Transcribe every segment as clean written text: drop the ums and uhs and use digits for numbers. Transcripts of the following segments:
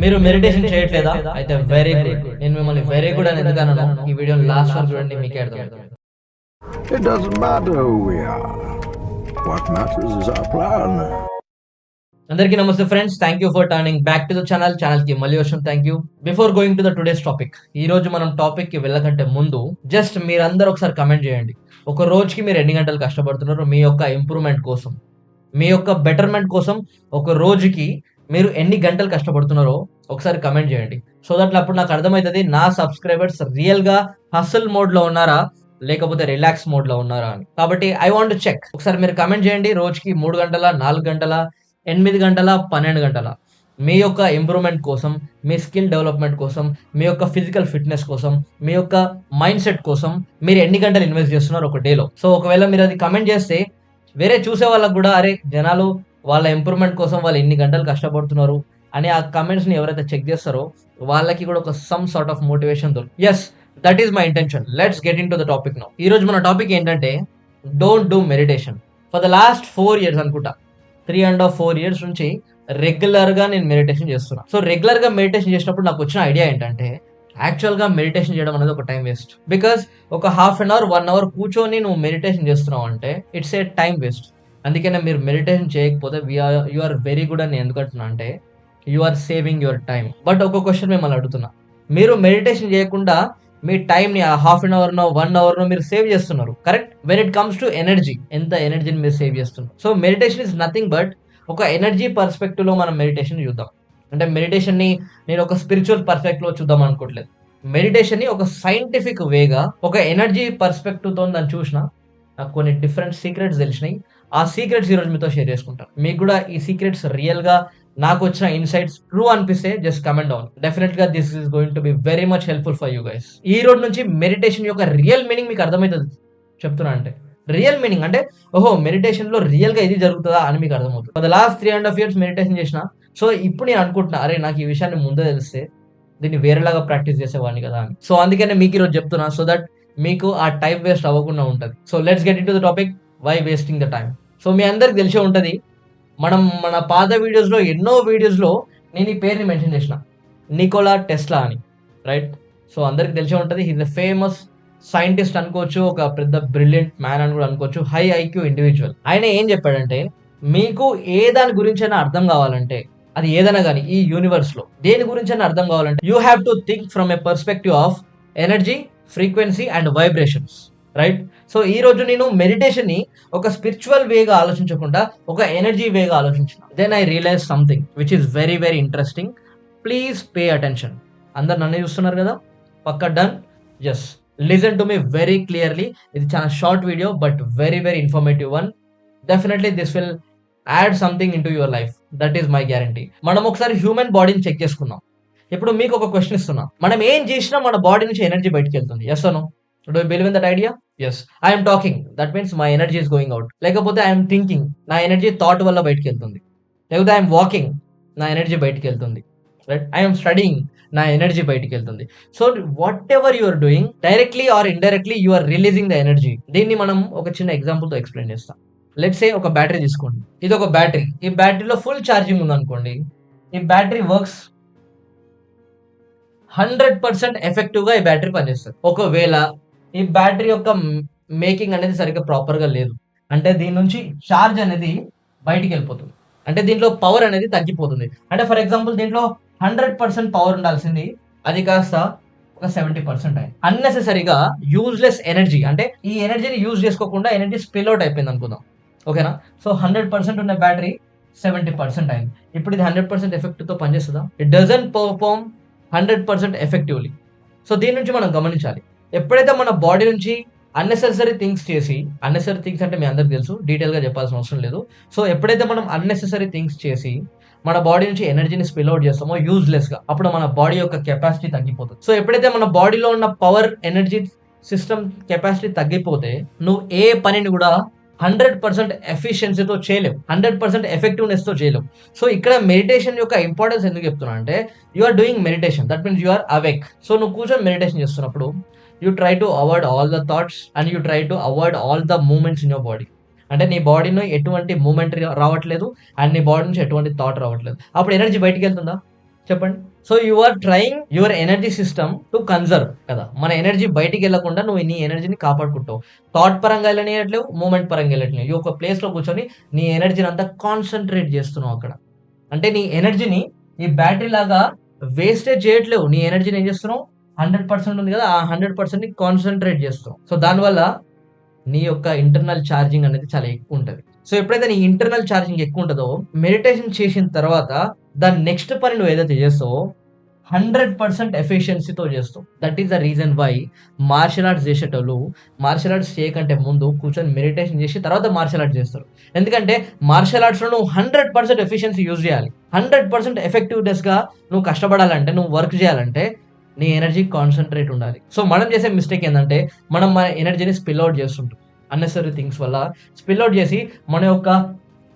మీరు మెడిటేషన్ చేయట్లేదా? అయితే వెరీ గుడ్. నేను మిమ్మల్ని వెరీ గుడ్ అని ఎందుకు అన్నాను, ఈ వీడియోని లాస్ట్ వరకు చూడండి, మీకే అర్థమవుతుంది. It doesn't matter who we are. What matters is our plan. అందరికీ నమస్తే friends, thank you for turning back to the channel కి మళ్ళీ వచ్చాం. Thank you. Before going to the today's topic, ఈ రోజు మనం టాపిక్ కి వెళ్ళకంటే ముందు జస్ట్ మీరందరూ ఒకసారి కమెంట్ చేయండి. ఒక రోజుకి మీరు ఎన్ని గంటలు కష్టపడుతున్నారు మీ యొక్క ఇంప్రూవ్మెంట్ కోసం, మీ యొక్క బెటర్మెంట్ కోసం ఒక రోజుకి మీరు ఎన్ని గంటలు కష్టపడుతున్నారో ఒకసారి కమెంట్ చేయండి. సో దట్ అప్పుడు నాకు అర్థమవుతుంది నా సబ్స్క్రైబర్స్ రియల్ గా హసల్ మోడ్ లో ఉన్నారా లేకపోతే రిలాక్స్ మోడ్ లో ఉన్నారా అని. కాబట్టి ఐ వాంట్ టు చెక్. ఒకసారి మీరు కమెంట్ చేయండి. రోజుకి 3 గంటల, 4 గంటల, 8 గంటల, 12 గంటల మీ యొక్క ఇంప్రూవ్మెంట్ కోసం, మీ స్కిల్ డెవలప్మెంట్ కోసం, మీ యొక్క ఫిజికల్ ఫిట్నెస్ కోసం, మీ యొక్క మైండ్ సెట్ కోసం మీరు ఎన్ని గంటలు ఇన్వెస్ట్ చేస్తున్నారు ఒక డేలో. సో ఒకవేళ మీరు అది కమెంట్ చేస్తే వేరే చూసే వాళ్ళకు కూడా అరే జనాలు వాళ్ళ ఇంప్రూవ్మెంట్ కోసం వాళ్ళు ఎన్ని గంటలు కష్టపడుతున్నారు అని ఆ కమెంట్స్ ని ఎవరైతే చెక్ చేస్తారో వాళ్ళకి కూడా ఒక సమ్ సార్ట్ ఆఫ్ మోటివేషన్ దొరుకుతుంది. Yes, that is my intention. Let's get into the topic now. ఈ రోజు మన టాపిక్ ఏంటంటే don't do meditation. For the last 4 years అనుకుంటా, 3.5-4 years నుంచి రెగ్యులర్ గా నేను మెడిటేషన్ చేస్తున్నా. సో రెగ్యులర్ గా మెడిటేషన్ చేసినప్పుడు నాకు వచ్చిన ఐడియా ఏంటంటే యాక్చువల్ గా మెడిటేషన్ చేయడం అనేది ఒక టైం వేస్ట్. బికాస్ ఒక ½ an hour 1 hour కూర్చొని నువ్వు మెడిటేషన్ చేస్తున్నావు అంటే ఇట్స్ ఏ టైం వేస్ట్. అందుకనే మీరు మెడిటేషన్ చేయకపోతే యు ఆర్ వెరీ గుడ్ అని ఎందుకు అంటున్నా అంటే you are saving your time. But ఒక క్వశ్చన్ మిమ్మల్ని అడుగుతున్నా, మీరు మెడిటేషన్ చేయకుండా మీ టైం ని ½ an hour 1 hour మీరు సేవ్ చేస్తున్నారు, correct? When it comes to energy, ఎంత ఎనర్జీని మీరు సేవ్ చేస్తున్నారు. So meditation is nothing but ఒక ఎనర్జీ పర్స్పెక్టివ్ లో మనం మెడిటేషన్ చూద్దాం. అంటే మెడిటేషన్ ని నేను ఒక స్పిరిచువల్ పర్స్పెక్టివ్ లో చూద్దాం అనుకోవట్లేదు. మెడిటేషన్ ని ఒక సైంటిఫిక్ వేగా ఒక ఎనర్జీ పర్స్పెక్టివ్ తో దాన్ని చూసిన నాకు కొన్ని డిఫరెంట్ సీక్రెట్స్ తెలిసినాయి. ఆ సీక్రెట్స్ ఈ రోజు మీతో షేర్ చేసుకుంటాను. మీకు కూడా ఈ సీక్రెట్స్ రియల్ గా నాకు వచ్చిన ఇన్సైట్స్ ట్రూ అనిపిస్తే జస్ట్ కమెంట్ డౌన్. డెఫినెట్ గా this is going to be very much helpful for you guys. ఈ రోజు నుంచి మెడిటేషన్ యొక్క రియల్ మీనింగ్ మీకు అర్థమవుతుంది. చెప్తున్నా అంటే రియల్ మీనింగ్ అంటే ఓహో మెడిటేషన్ లో రియల్ గా ఇది జరుగుతుందా అని మీకు అర్థమవుతుంది. For the last 3.5 years meditation చేసిన. సో ఇప్పుడు నేను అనుకుంటున్నా అరే నాకు ఈ విషయాన్ని ముందే తెలిస్తే దీన్ని వేరేలాగా ప్రాక్టీస్ చేసేవాడిని కదా అని. సో అందుకనే మీకు ఈరోజు చెప్తున్నా, సో దట్ మీకు ఆ టైం వేస్ట్ అవ్వకుండా ఉంటుంది. So let's get into the topic, why wasting the time. So మీ అందరికి తెలిసే ఉంటుంది, మన పాత వీడియోస్లో ఎన్నో వీడియోస్లో నేను ఈ పేరుని మెన్షన్ చేసిన, నికోలా టెస్లా అని, రైట్? సో అందరికి తెలిసే ఉంటుంది, హీజ్ ఎ ఫేమస్ సైంటిస్ట్ అనుకోవచ్చు, ఒక పెద్ద బ్రిలియంట్ మ్యాన్ అని కూడా అనుకోవచ్చు, హై ఐక్యూ ఇండివిజువల్. ఆయన ఏం చెప్పాడంటే మీకు ఏ దాని గురించైనా అర్థం కావాలంటే, అది ఏదైనా కానీ ఈ యూనివర్స్ లో దేని గురించైనా అర్థం కావాలంటే you have to think from a perspective of energy, frequency and vibrations, right? So ఈ రోజు నేను మెడిటేషన్ ని ఒక స్పిరిచువల్ వేగా ఆలోచించకుండా ఒక ఎనర్జీ వేగా ఆలోచించిన. Then I realise something which is very very interesting. Please pay attention. అందరు నన్ను చూస్తున్నారు కదా, పక్కా done. Just listen to me very clearly. ఇది చాలా short video but very very informative one. Definitely this will add something into your life, that is my guarantee. మనం ఒకసారి human బాడీని చెక్ చేసుకుందాం. ఇప్పుడు మీకు ఒక క్వశ్చన్ ఇస్తున్నా, మనం ఏం చేసినా మన బాడీ నుంచి ఎనర్జీ బయటకు వెళ్తుంది. Yes or no? Do you believe in that idea? Yes. I'm talking, that means my energy is going out. లేకపోతే ఐఎమ్ థింకింగ్, నా ఎనర్జీ థాట్ వల్ల బయటకు వెళ్తుంది. లేకపోతే ఐఎమ్ వాకింగ్, నా ఎనర్జీ బయటకు వెళ్తుంది, రైట్? ఐఎమ్ స్టడీయింగ్, నా ఎనర్జీ బయటకు వెళ్తుంది. So whatever you are doing, directly or indirectly you are releasing the energy. దీన్ని మనం ఒక చిన్న ఎగ్జాంపుల్ తో ఎక్స్ప్లెయిన్ చేస్తాం. లెట్స్ సే ఒక బ్యాటరీ తీసుకోండి. ఇది ఒక బ్యాటరీ. ఈ బ్యాటరీలో ఫుల్ ఛార్జింగ్ ఉందనుకోండి. ఈ బ్యాటరీ వర్క్స్ 100% ఎఫెక్టివ్ గా ఈ బ్యాటరీ పనిచేస్తుంది. ఒకవేళ ఈ బ్యాటరీ యొక్క మేకింగ్ అనేది సరిగ్గా ప్రాపర్ గా లేదు అంటే దీని నుంచి ఛార్జ్ అనేది బయటికి వెళ్ళిపోతుంది, అంటే దీంట్లో పవర్ అనేది తగ్గిపోతుంది. అంటే ఫర్ ఎగ్జాంపుల్ దీంట్లో 100% పవర్ ఉండాల్సింది అది కాస్త ఒక 70% అయింది. అన్నెసెసరీగా యూజ్లెస్ ఎనర్జీ, అంటే ఈ ఎనర్జీని యూజ్ చేసుకోకుండా ఎనర్జీ స్పిల్ అవుట్ అయిపోయింది అనుకుందాం, ఓకేనా? సో 100% ఉన్న బ్యాటరీ 70% అయింది. ఇప్పుడు ఇది 100% ఎఫెక్టివ్ తో పనిచేస్తుందా? It doesn't perform 100% effectively. So దీని నుంచి మనం గమనించాలి, ఎప్పుడైతే మన బాడీ నుంచి అన్నెసెసరీ థింగ్స్ చేసి, అన్నెసరీ థింగ్స్ అంటే మీ అందరికి తెలుసు, డీటెయిల్ గా చెప్పాల్సిన అవసరం లేదు. సో ఎప్పుడైతే మనం అన్నెసెసరీ థింగ్స్ చేసి మన బాడీ నుంచి ఎనర్జీని స్పిల్ అవుట్ చేస్తామో యూజ్లెస్ గా, అప్పుడు మన బాడీ యొక్క కెపాసిటీ తగ్గిపోతుంది. సో ఎప్పుడైతే మన బాడీలో ఉన్న పవర్ ఎనర్జీ సిస్టమ్ కెపాసిటీ తగ్గిపోతే నువ్వు ఏ పనిని కూడా 100% ఎఫిషియన్సీతో చేయలేవు, 100% ఎఫెక్టివ్నెస్ తో చేయలేవు. సో ఇక్కడ మెడిటేషన్ యొక్క ఇంపార్టెన్స్ ఎందుకు చెప్తున్నా అంటే you are doing meditation, that means you are awake. So నువ్వు కూర్చొని మెడిటేషన్ చేస్తున్నప్పుడు you try to avoid all the thoughts and you try to avoid all the moments in your body. అంటే నీ బాడీలో ఎటువంటి మూమెంట్ రావట్లేదు అండ్ నీ body నుంచి ఎటువంటి థాట్ రావట్లేదు. అప్పుడు ఎనర్జీ బయటికి వెళ్తుందా చెప్పండి? So you are trying your energy system to conserve కదా. మన ఎనర్జీ బయటికి వెళ్లకుండా నువ్వు నీ ఎనర్జీని కాపాడుకుంటావు. థాట్ పరంగా వెళ్ళనియట్లేవు, మూమెంట్ పరంగా వెళ్ళట్లేవు. ఈ ఒక ప్లేస్ లో కూర్చొని నీ ఎనర్జీని అంతా కాన్సన్ట్రేట్ చేస్తున్నావు అక్కడ. అంటే నీ ఎనర్జీని ఈ బ్యాటరీ లాగా వేస్టేజ్ చేయట్లేవు. నీ ఎనర్జీని ఏం చేస్తున్నావు, 100% ఉంది కదా, ఆ 100% ని కాన్సన్ట్రేట్ చేస్తున్నావు. సో దానివల్ల నీ యొక్క ఇంటర్నల్ ఛార్జింగ్ అనేది చాలా ఎక్కువ ఉంటుంది. సో ఎప్పుడైతే నీ ఇంటర్నల్ ఛార్జింగ్ ఎక్కువ ఉంటుందో, మెడిటేషన్ చేసిన తర్వాత దాని నెక్స్ట్ పని నువ్వు ఏదైతే చేస్తావో 100% ఎఫిషియన్సీతో చేస్తావు. That is the reason why martial arts చేసేటోళ్ళు మార్షల్ ఆర్ట్స్ చేయకంటే ముందు కూర్చొని మెడిటేషన్ చేసి తర్వాత మార్షల్ ఆర్ట్స్ చేస్తారు. ఎందుకంటే మార్షల్ ఆర్ట్స్లో నువ్వు 100% ఎఫిషియన్సీ యూజ్ చేయాలి. 100% ఎఫెక్టివ్నెస్గా నువ్వు కష్టపడాలంటే, నువ్వు వర్క్ చేయాలంటే నీ ఎనర్జీ కాన్సన్ట్రేట్ ఉండాలి. సో మనం చేసే మిస్టేక్ ఏంటంటే, మనం మన ఎనర్జీని స్పిల్ అవుట్ చేస్తుంటాం. అన్నెసరీ థింగ్స్ వల్ల స్పిల్ అవుట్ చేసి మన యొక్క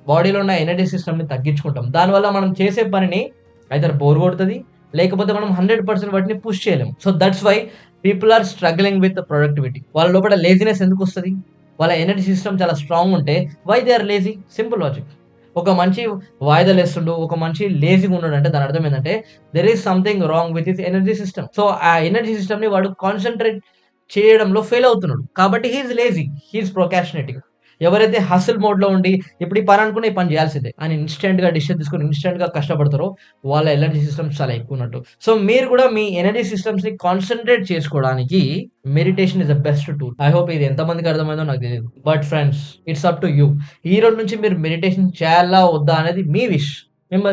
బాడీలో ఉన్న ఎనర్జీ సిస్టమ్ని తగ్గించుకుంటాం. దానివల్ల మనం చేసే పనిని అయితే బోర్ కొడుతుంది, లేకపోతే మనం 100% వాటిని పుష్ చేయలేము. So that's why people are struggling with productivity. వాళ్ళ లోపల లేజినెస్ ఎందుకు వస్తుంది? వాళ్ళ ఎనర్జీ సిస్టమ్ చాలా స్ట్రాంగ్ ఉంటే why they are lazy. Simple logic. ఒక మంచి వాయిదాలు వేస్తుండు, ఒక మంచి లేజీగా ఉన్నాడు అంటే దాని అర్థం ఏంటంటే there is something wrong with his energy system. So ఆ ఎనర్జీ సిస్టమ్ ని వాడు కాన్సన్ట్రేట్ చేయడంలో ఫెయిల్ అవుతున్నాడు కాబట్టి హీఈస్ లేజీ, హీఈస్ ప్రొకాషనేటింగ్. ఎవరైతే హసిల్ మోడ్ లో ఉండి ఇప్పుడు ఈ పని అనుకుని ఈ పని చేయాల్సిందే అని ఇన్స్టెంట్ గా డిసిషన్ తీసుకుని ఇన్స్టెంట్ గా కష్టపడతారో వాళ్ళ ఎనర్జీ సిస్టమ్స్ చాలా ఎక్కువ ఉన్నట్టు. సో మీరు కూడా మీ ఎనర్జీ సిస్టమ్స్ ని కాన్సన్ట్రేట్ చేసుకోవడానికి meditation is the best tool. I hope ఇది ఎంతమందికి అర్థమైందో నాకు తెలియదు, but friends it's up to you. ఈ రోజు నుంచి మీరు మెడిటేషన్ చేయాలా వద్దా అనేది మీ విష్,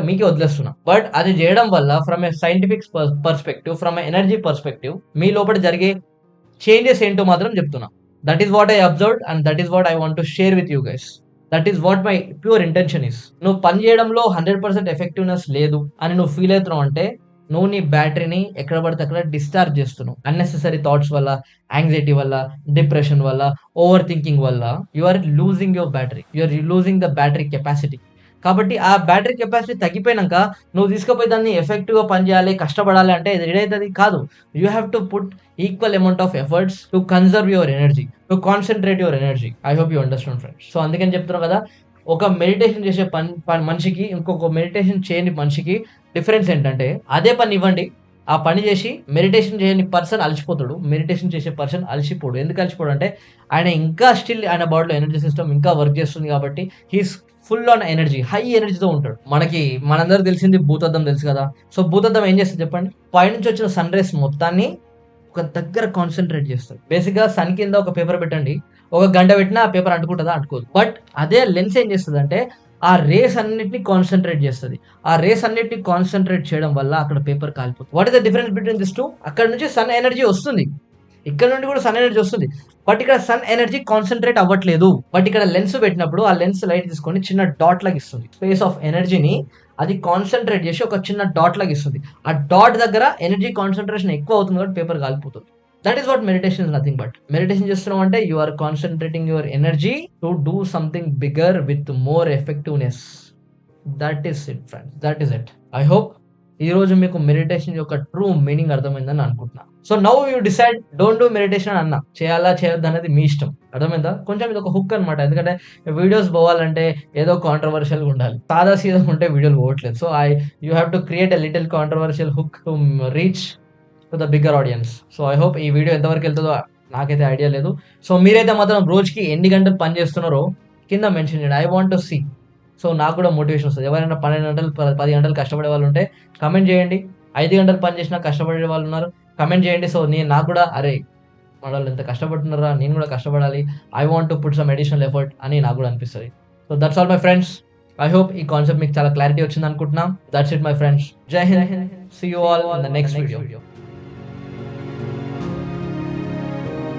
మీకే వదిలేస్తున్నా. బట్ అది చేయడం వల్ల from a scientific perspective, from energy perspective మీ లోపల జరిగే చేంజెస్ ఏంటో మాత్రం చెప్తున్నా. That is what I observed and that is what I want to share with you guys. That is what my pure intention is. నువ్వు పని చేయడంలో 100% effectiveness లేదు అని నువ్వు ఫీల్ అవుతున్నావు అంటే నువ్వు నీ బ్యాటరీని ఎక్కడ పడితే అక్కడ డిశ్చార్జ్ చేస్తున్నావు. అన్నెసెసరీ థాట్స్ వల్ల, యాంగ్జైటీ వల్ల, డిప్రెషన్ వల్ల, ఓవర్ థింకింగ్ వల్ల you are losing your battery, you are losing the battery capacity. కాబట్టి ఆ బ్యాటరీ కెపాసిటీ తగ్గిపోయినాక నువ్వు తీసుకుపోయి దాన్ని ఎఫెక్టివ్గా పనిచేయాలి, కష్టపడాలి అంటే ఏదైతే కాదు. You have to put equal amount of efforts to conserve your energy, to concentrate your energy. I hope you understand friends. So అందుకని చెప్తున్నాను కదా, ఒక మెడిటేషన్ చేసే మనిషికి ఇంకొక మెడిటేషన్ చేయని మనిషికి డిఫరెన్స్ ఏంటంటే, అదే పని ఇవ్వండి, ఆ పని చేసి మెడిటేషన్ చేయని పర్సన్ అలసిపోతాడు, మెడిటేషన్ చేసే పర్సన్ అలసిపోడు. ఎందుకు అలసిపోడు అంటే ఆయన ఇంకా స్టిల్ ఆయన బాడీలో ఎనర్జీ సిస్టమ్ ఇంకా వర్క్ చేస్తుంది కాబట్టి he's full on energy, high ఎనర్జీతో ఉంటాడు. మనందరూ తెలిసింది భూతద్దం తెలుసు కదా. సో భూతద్దం ఏం చేస్తుంది చెప్పండి? పైనుంచి వచ్చిన సన్ రేస్ మొత్తాన్ని ఒక దగ్గర కాన్సన్ట్రేట్ చేస్తుంది. బేసిక్గా సన్ కింద ఒక పేపర్ పెట్టండి, ఒక గంట పెట్టినా ఆ పేపర్ అంటుకుంటుందా? అంటుకోదు. బట్ అదే లెన్స్ ఏం చేస్తుంది అంటే ఆ రేస్ అన్నిటిని కాన్సన్ట్రేట్ చేస్తుంది. ఆ రేస్ అన్నిటిని కాన్సన్ట్రేట్ చేయడం వల్ల అక్కడ పేపర్ కాలిపోతుంది. What is the difference between this two? అక్కడ నుంచి సన్ ఎనర్జీ వస్తుంది, ఇక్కడ నుండి కూడా సన్ ఎనర్జీ వస్తుంది, బట్ ఇక్కడ సన్ ఎనర్జీ కాన్సన్ట్రేట్ అవ్వట్లేదు. బట్ ఇక్కడ లెన్స్ పెట్టినప్పుడు ఆ లెన్స్ లైట్ తీసుకొని చిన్న డాట్ లాగా ఇస్తుంది. స్పేస్ ఆఫ్ ఎనర్జీని అది కాన్సన్ట్రేట్ చేసి ఒక చిన్న డాట్ లాగా ఇస్తుంది. ఆ డాట్ దగ్గర ఎనర్జీ కాన్సన్ట్రేషన్ ఎక్కువ అవుతుంది కాబట్టి పేపర్ కాలిపోతుంది. That is what meditation is nothing but. Meditation చేస్తున్నాం అంటే you are concentrating your energy to do something bigger with more effectiveness. That is it friends, that is it. I hope ఈ రోజు మీకు meditation యొక్క true meaning అర్థమైందని అనుకుంటున్నా. So now you decide, don't do meditation అన్నా, చేయాలా చేయొద్దు అనేది మీ ఇష్టం. అర్థమైందా? కొంచెం ఇది ఒక హుక్ అనమాట. ఎందుకంటే వీడియోస్ పోవాలంటే ఏదో కాంట్రవర్షియల్గా ఉండాలి, సాదా సీదా ఉంటే వీడియోలు పోవట్లేదు. So you have to create a little controversial hook to reach to the bigger audience. So I hope ఈ వీడియో ఎంతవరకు వెళ్తుందో నాకైతే ఐడియా లేదు. సో మీరైతే మాత్రం రోజుకి ఎన్ని గంటలు పని చేస్తున్నారో కింద మెన్షన్ చేయండి. I want to see. So నాకు కూడా మోటివేషన్ వస్తుంది. ఎవరైనా 12 గంటలు 10 గంటలు కష్టపడే వాళ్ళు ఉంటే కమెంట్ చేయండి. 5 గంటలు పని చేసినా కష్టపడే వాళ్ళు ఉన్నారు, కమెంట్ చేయండి. సో నాకు కూడా అరే మన వాళ్ళు ఎంత కష్టపడుతున్నారా, నేను కూడా కష్టపడాలి, I want to put some additional effort అని నాకు కూడా అనిపిస్తుంది. So that's all my friends. I hope ఈ కాన్సెప్ట్ మీకు చాలా క్లారిటీ వచ్చింది అనుకుంటున్నా. That's it my friends. Jai Hind. See you all in the next video.